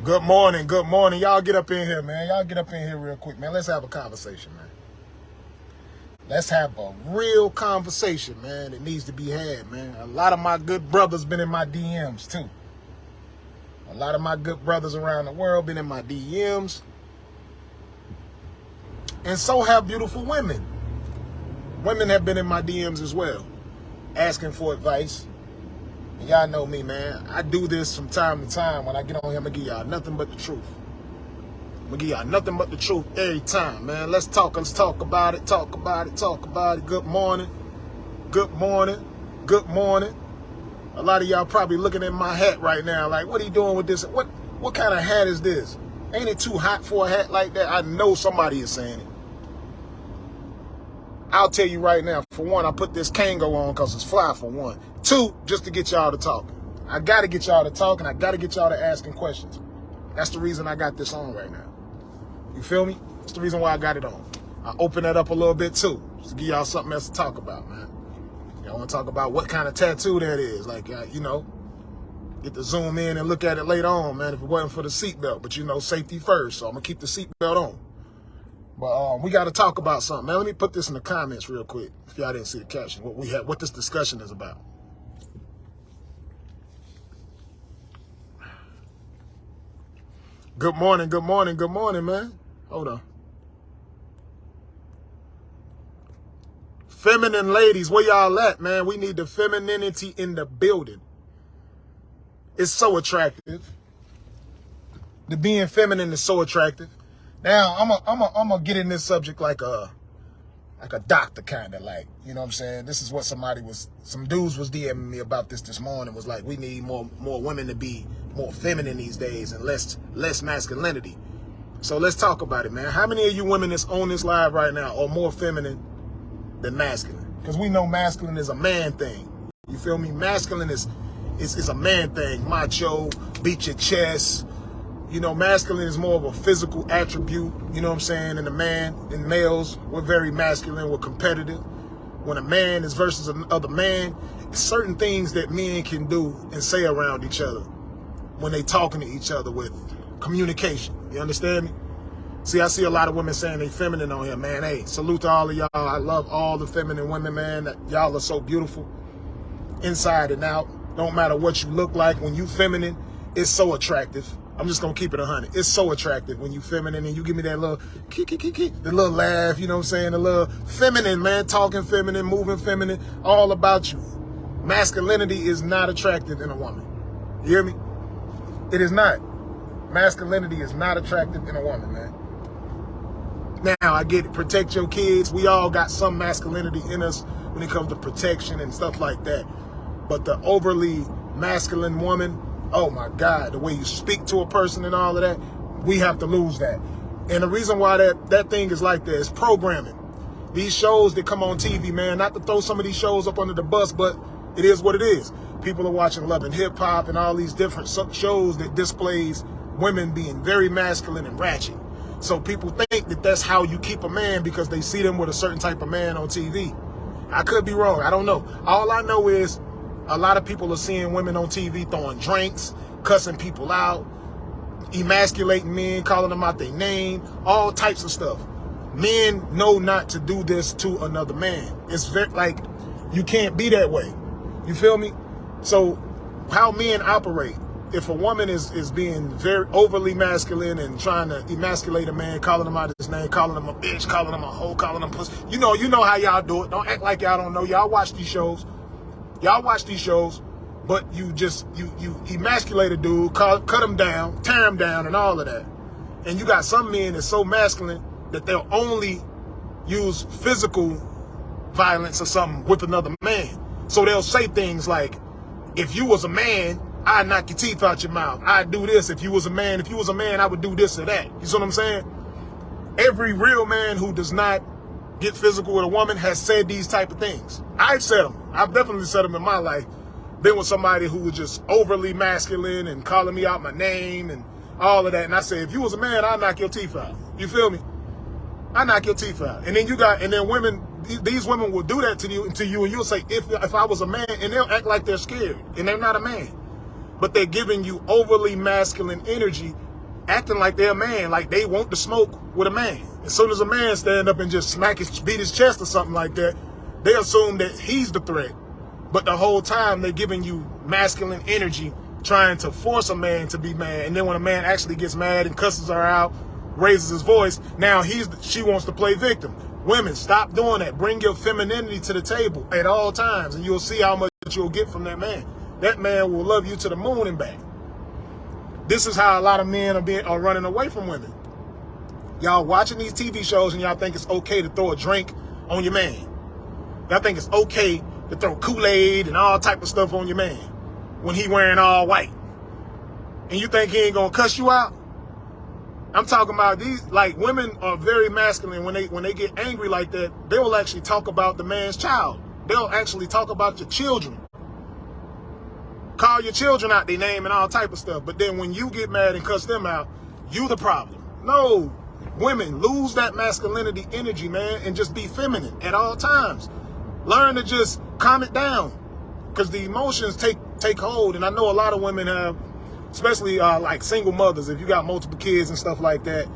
Good morning, good morning. Y'all get up in here, man. Y'all get up in here real quick, man. Let's have a conversation, man. Let's have a real conversation, man. It needs to be had, man. A lot of my good brothers been in my DMs, too. A lot of my good brothers around the world been in my DMs. And so have beautiful women. Women have been in my DMs as well, asking for advice. And y'all know me, man. I do this from time to time. When I get on here, I'm going to give y'all nothing but the truth. I'm going to give y'all nothing but the truth every time, man. Let's talk about it, talk about it. Good morning. Good morning. Good morning. A lot of y'all probably looking at my hat right now like, what are you doing with this? What kind of hat is this? Ain't it too hot for a hat like that? I know somebody is saying it. I'll tell you right now, for one, I put this Kango on because it's fly, for one. Two, just to get y'all to talk. I got to get y'all to talk, and I got to get y'all to asking questions. That's the reason I got this on right now. You feel me? That's the reason why I got it on. I open that up a little bit, too, just to give y'all something else to talk about, man. Y'all want to talk about what kind of tattoo that is. Like, you know, get to zoom in and look at it later on, man, if it wasn't for the seatbelt. But, you know, safety first, so I'm going to keep the seatbelt on. But we got to talk about something, man. Let me put this in the comments real quick, if y'all didn't see the caption, what this discussion is about. Good morning, good morning, good morning, man. Hold on. Feminine ladies, where y'all at, man? We need the femininity in the building. It's so attractive. The being feminine is so attractive. Now, I'm gonna get in this subject like a doctor, kind of like, you know what I'm saying? This is what some dudes was DMing me about this morning, was like, we need more women to be more feminine these days and less masculinity. So let's talk about it, man. How many of you women that's on this live right now are more feminine than masculine? Because we know masculine is a man thing. You feel me? Masculine is a man thing. Macho, beat your chest. You know, masculine is more of a physical attribute, you know what I'm saying? And males, we're very masculine, we're competitive. When a man is versus another man, certain things that men can do and say around each other when they talking to each other with communication. You understand me? See, I see a lot of women saying they feminine on here, man. Hey, salute to all of y'all. I love all the feminine women, man. Y'all are so beautiful inside and out. Don't matter what you look like. When you feminine, it's so attractive. I'm just going to keep it 100. It's so attractive when you feminine and you give me that little the little laugh, you know what I'm saying? The little feminine, man, talking feminine, moving feminine, all about you. Masculinity is not attractive in a woman. You hear me? It is not. Masculinity is not attractive in a woman, man. Now, I get it. Protect your kids. We all got some masculinity in us when it comes to protection and stuff like that. But the overly masculine woman, oh my God, the way you speak to a person and all of that, we have to lose that. And the reason why that thing is like that is programming. These shows that come on TV, man, not to throw some of these shows up under the bus, but it is what it is. People are watching Love and Hip Hop and all these different shows that displays women being very masculine and ratchet. So people think that that's how you keep a man because they see them with a certain type of man on TV. I could be wrong. I don't know. All I know is a lot of people are seeing women on TV throwing drinks, cussing people out, emasculating men, calling them out their name, all types of stuff. Men know not to do this to another man. It's very, like, you can't be that way. You feel me? So how men operate, if a woman is being very overly masculine and trying to emasculate a man, calling him out his name, calling him a bitch, calling him a hoe, calling him pussy, you know how y'all do it. Don't act like y'all don't know. Y'all watch these shows. Y'all watch these shows, but you emasculate a dude, cut him down, tear him down, and all of that. And you got some men that's so masculine that they'll only use physical violence or something with another man. So they'll say things like, if you was a man, I'd knock your teeth out your mouth. I'd do this. If you was a man, I would do this or that. You see what I'm saying? Every real man who does not get physical with a woman has said these type of things. I've said them. I've definitely said them in my life. Been with somebody who was just overly masculine and calling me out my name and all of that. And I said, if you was a man, I'd knock your teeth out. You feel me? I knock your teeth out. And then women, these women will do that to you, and you'll say, if I was a man, and they'll act like they're scared, and they're not a man. But they're giving you overly masculine energy acting like they're a man, like they want to smoke with a man. As soon as a man stand up and just beat his chest or something like that, they assume that he's the threat. But the whole time they're giving you masculine energy, trying to force a man to be mad. And then when a man actually gets mad and cusses her out, raises his voice, now she wants to play victim. Women, stop doing that. Bring your femininity to the table at all times, and you'll see how much you'll get from that man. That man will love you to the moon and back. This is how a lot of men are running away from women. Y'all watching these TV shows and y'all think it's okay to throw a drink on your man. Y'all think it's okay to throw Kool-Aid and all type of stuff on your man when he wearing all white. And you think he ain't gonna cuss you out? I'm talking about these, like, women are very masculine. When they get angry like that, they will actually talk about the man's child. They'll actually talk about your children. Call your children out their name and all type of stuff. But then when you get mad and cuss them out, you the problem. No, women, lose that masculinity energy, man, and just be feminine at all times. Learn to just calm it down, because the emotions take hold. And I know a lot of women have, especially like single mothers, if you got multiple kids and stuff like that,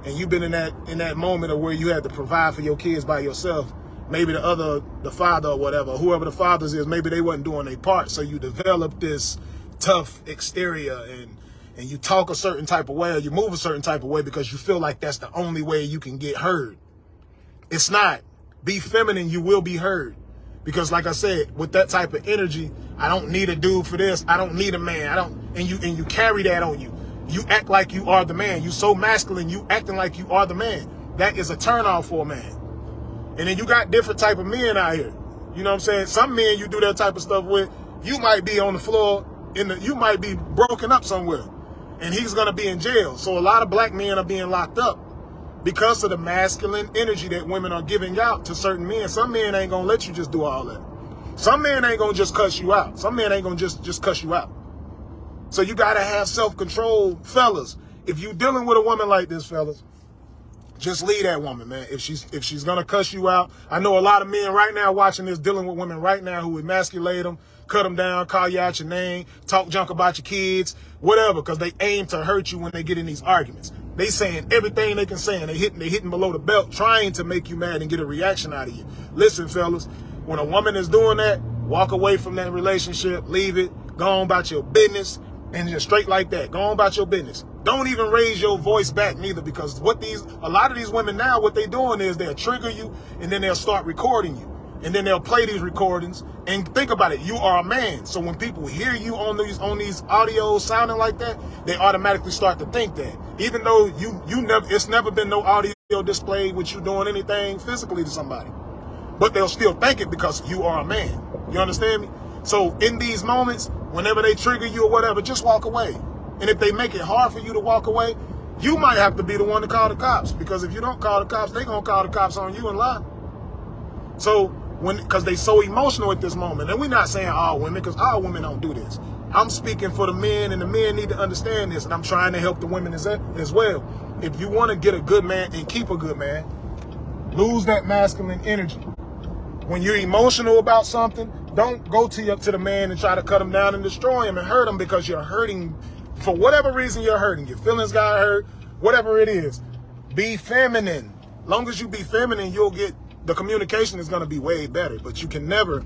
and you've been in that moment of where you had to provide for your kids by yourself. Maybe the father or whatever, whoever the fathers is, maybe they wasn't doing their part. So you develop this tough exterior and you talk a certain type of way or you move a certain type of way because you feel like that's the only way you can get heard. It's not. Be feminine, you will be heard. Because like I said, with that type of energy, I don't need a dude for this. I don't need a man. And you carry that on you. You act like you are the man. You so masculine, you acting like you are the man. That is a turnoff for a man. And then you got different type of men out here. You know what I'm saying? Some men you do that type of stuff with, you might be on the floor, you might be broken up somewhere. And he's going to be in jail. So a lot of black men are being locked up because of the masculine energy that women are giving out to certain men. Some men ain't going to let you just do all that. Some men ain't going to just cuss you out. Some men ain't going to just cuss you out. So you got to have self-control, fellas. If you dealing with a woman like this, fellas, just leave that woman, man. If she's gonna cuss you out, I know a lot of men right now watching this dealing with women right now who emasculate them, cut them down, call you out your name, talk junk about your kids, whatever, because they aim to hurt you when they get in these arguments. They saying everything they can say, and they hitting below the belt, trying to make you mad and get a reaction out of you. Listen, fellas, when a woman is doing that, walk away from that relationship, leave it, go on about your business, and just straight like that, go on about your business. Don't even raise your voice back neither, because a lot of these women now, what they doing is they'll trigger you and then they'll start recording you. And then they'll play these recordings. And think about it, you are a man. So when people hear you on these audios sounding like that, they automatically start to think that. Even though it's never been no audio displayed with you doing anything physically to somebody. But they'll still think it because you are a man. You understand me? So in these moments, whenever they trigger you or whatever, just walk away. And if they make it hard for you to walk away, you might have to be the one to call the cops. Because if you don't call the cops, they're going to call the cops on you and lie. So, because they so emotional at this moment. And we're not saying all women, because all women don't do this. I'm speaking for the men, and the men need to understand this. And I'm trying to help the women as well. If you want to get a good man and keep a good man, lose that masculine energy. When you're emotional about something, don't go to the man and try to cut him down and destroy him and hurt him, because you're hurting. For whatever reason you're hurting, your feelings got hurt, whatever it is, be feminine. Long as you be feminine, the communication is going to be way better. But you can never,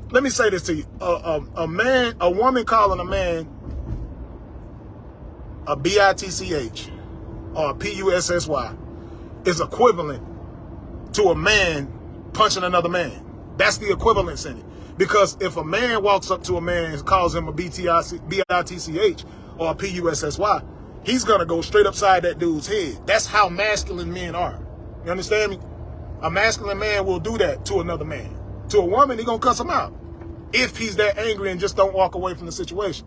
let me say this to you, a woman calling a man a bitch or a pussy is equivalent to a man punching another man. That's the equivalence in it. Because if a man walks up to a man and calls him a bitch or a pussy, he's going to go straight upside that dude's head. That's how masculine men are. You understand me? A masculine man will do that to another man. To a woman, he's going to cuss him out if he's that angry and just don't walk away from the situation.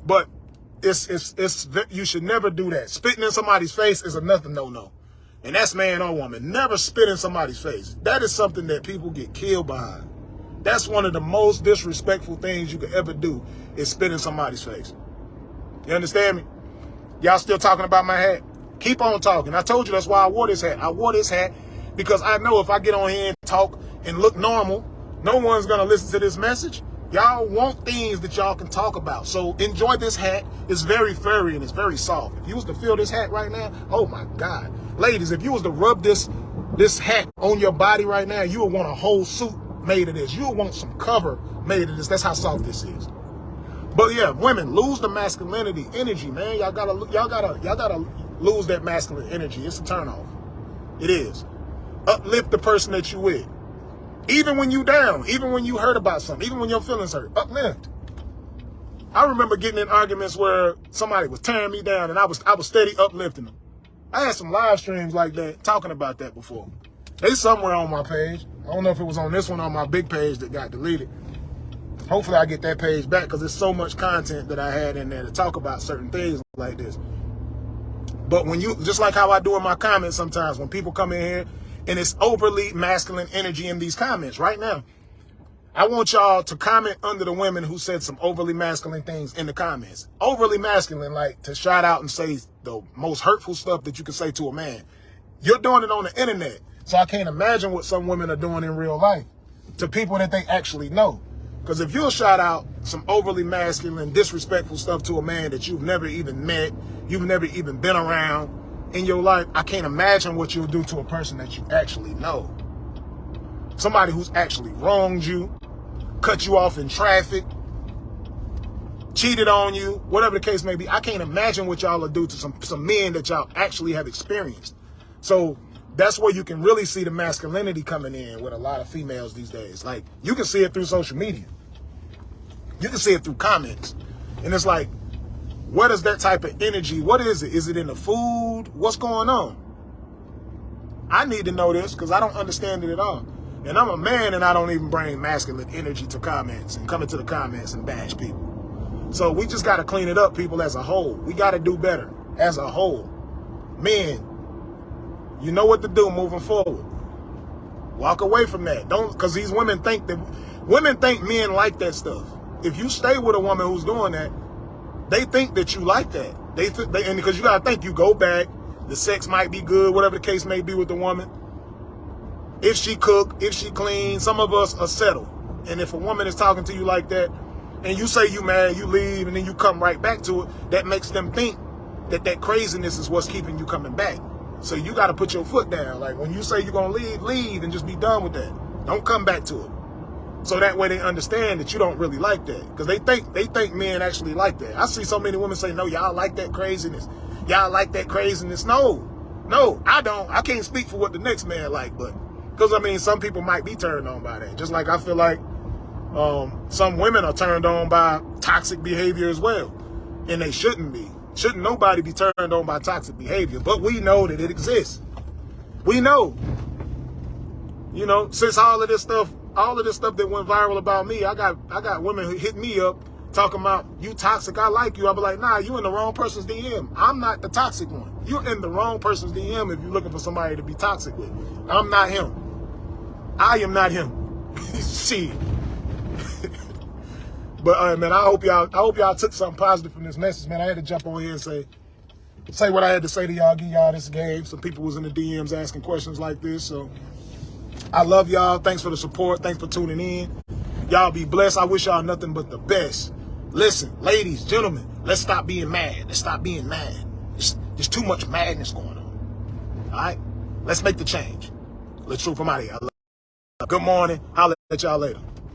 But you should never do that. Spitting in somebody's face is another no-no. And that's man or woman. Never spit in somebody's face. That is something that people get killed behind. That's one of the most disrespectful things you could ever do, is spit in somebody's face. You understand me? Y'all still talking about my hat? Keep on talking. I told you that's why I wore this hat. I wore this hat because I know if I get on here and talk and look normal, no one's going to listen to this message. Y'all want things that y'all can talk about. So enjoy this hat. It's very furry and it's very soft. If you was to feel this hat right now, oh my God. Ladies, if you was to rub this hat on your body right now, you would want a whole suit made of this. You would want some cover made of this. That's how soft this is. But yeah, women, lose the masculinity energy, man. Y'all gotta lose that masculine energy. It's a turnoff. It is. Uplift the person that you with. Even when you down, even when you hurt about something, even when your feelings hurt, uplift. I remember getting in arguments where somebody was tearing me down and I was steady uplifting them. I had some live streams like that talking about that before. They somewhere on my page. I don't know if it was on this one on my big page that got deleted. Hopefully I get that page back because there's so much content that I had in there to talk about certain things like this. But when you, just like how I do in my comments sometimes, when people come in here and it's overly masculine energy in these comments right now, I want y'all to comment under the women who said some overly masculine things in the comments. Overly masculine, like to shout out and say the most hurtful stuff that you can say to a man. You're doing it on the internet. So I can't imagine what some women are doing in real life to people that they actually know. Because if you'll shout out some overly masculine, disrespectful stuff to a man that you've never even met, you've never even been around in your life, I can't imagine what you'll do to a person that you actually know. Somebody who's actually wronged you, cut you off in traffic, cheated on you, whatever the case may be. I can't imagine what y'all will do to some men that y'all actually have experienced. So that's where you can really see the masculinity coming in with a lot of females these days. Like, you can see it through social media. You can see it through comments. And it's like, what is that type of energy? What is it? Is it in the food? What's going on? I need to know this because I don't understand it at all. And I'm a man and I don't even bring masculine energy to comments and come into the comments and bash people. So we just got to clean it up, people, as a whole. We got to do better as a whole. Men, you know what to do moving forward. Walk away from that. Don't, because these women think men like that stuff. If you stay with a woman who's doing that, they think that you like that. And because you gotta think, you go back, the sex might be good, whatever the case may be with the woman. If she cook, if she clean, some of us are settled. And if a woman is talking to you like that, and you say you mad, you leave, and then you come right back to it, that makes them think that craziness is what's keeping you coming back. So you got to put your foot down. Like, when you say you're going to leave, leave and just be done with that. Don't come back to it. So that way they understand that you don't really like that. Because they think men actually like that. I see so many women say, no, y'all like that craziness. Y'all like that craziness. No, I don't. I can't speak for what the next man like, but because, I mean, some people might be turned on by that. Just like I feel like some women are turned on by toxic behavior as well. And they shouldn't be. Shouldn't nobody be turned on by toxic behavior, but we know that it exists. We know. You know, since all of this stuff that went viral about me, I got women who hit me up talking about, you toxic, I like you. I'll be like, nah, you in the wrong person's DM. I'm not the toxic one. You're in the wrong person's DM if you're looking for somebody to be toxic with. I'm not him. I am not him. Shit. But man, I hope y'all took something positive from this message, man. I had to jump on here and say what I had to say to y'all, give y'all this game. Some people was in the DMs asking questions like this. So I love y'all. Thanks for the support. Thanks for tuning in. Y'all be blessed. I wish y'all nothing but the best. Listen, ladies, gentlemen, let's stop being mad. Let's stop being mad. There's too much madness going on. All right? Let's make the change. Let's troop from out of here. Good morning. I'll let y'all later.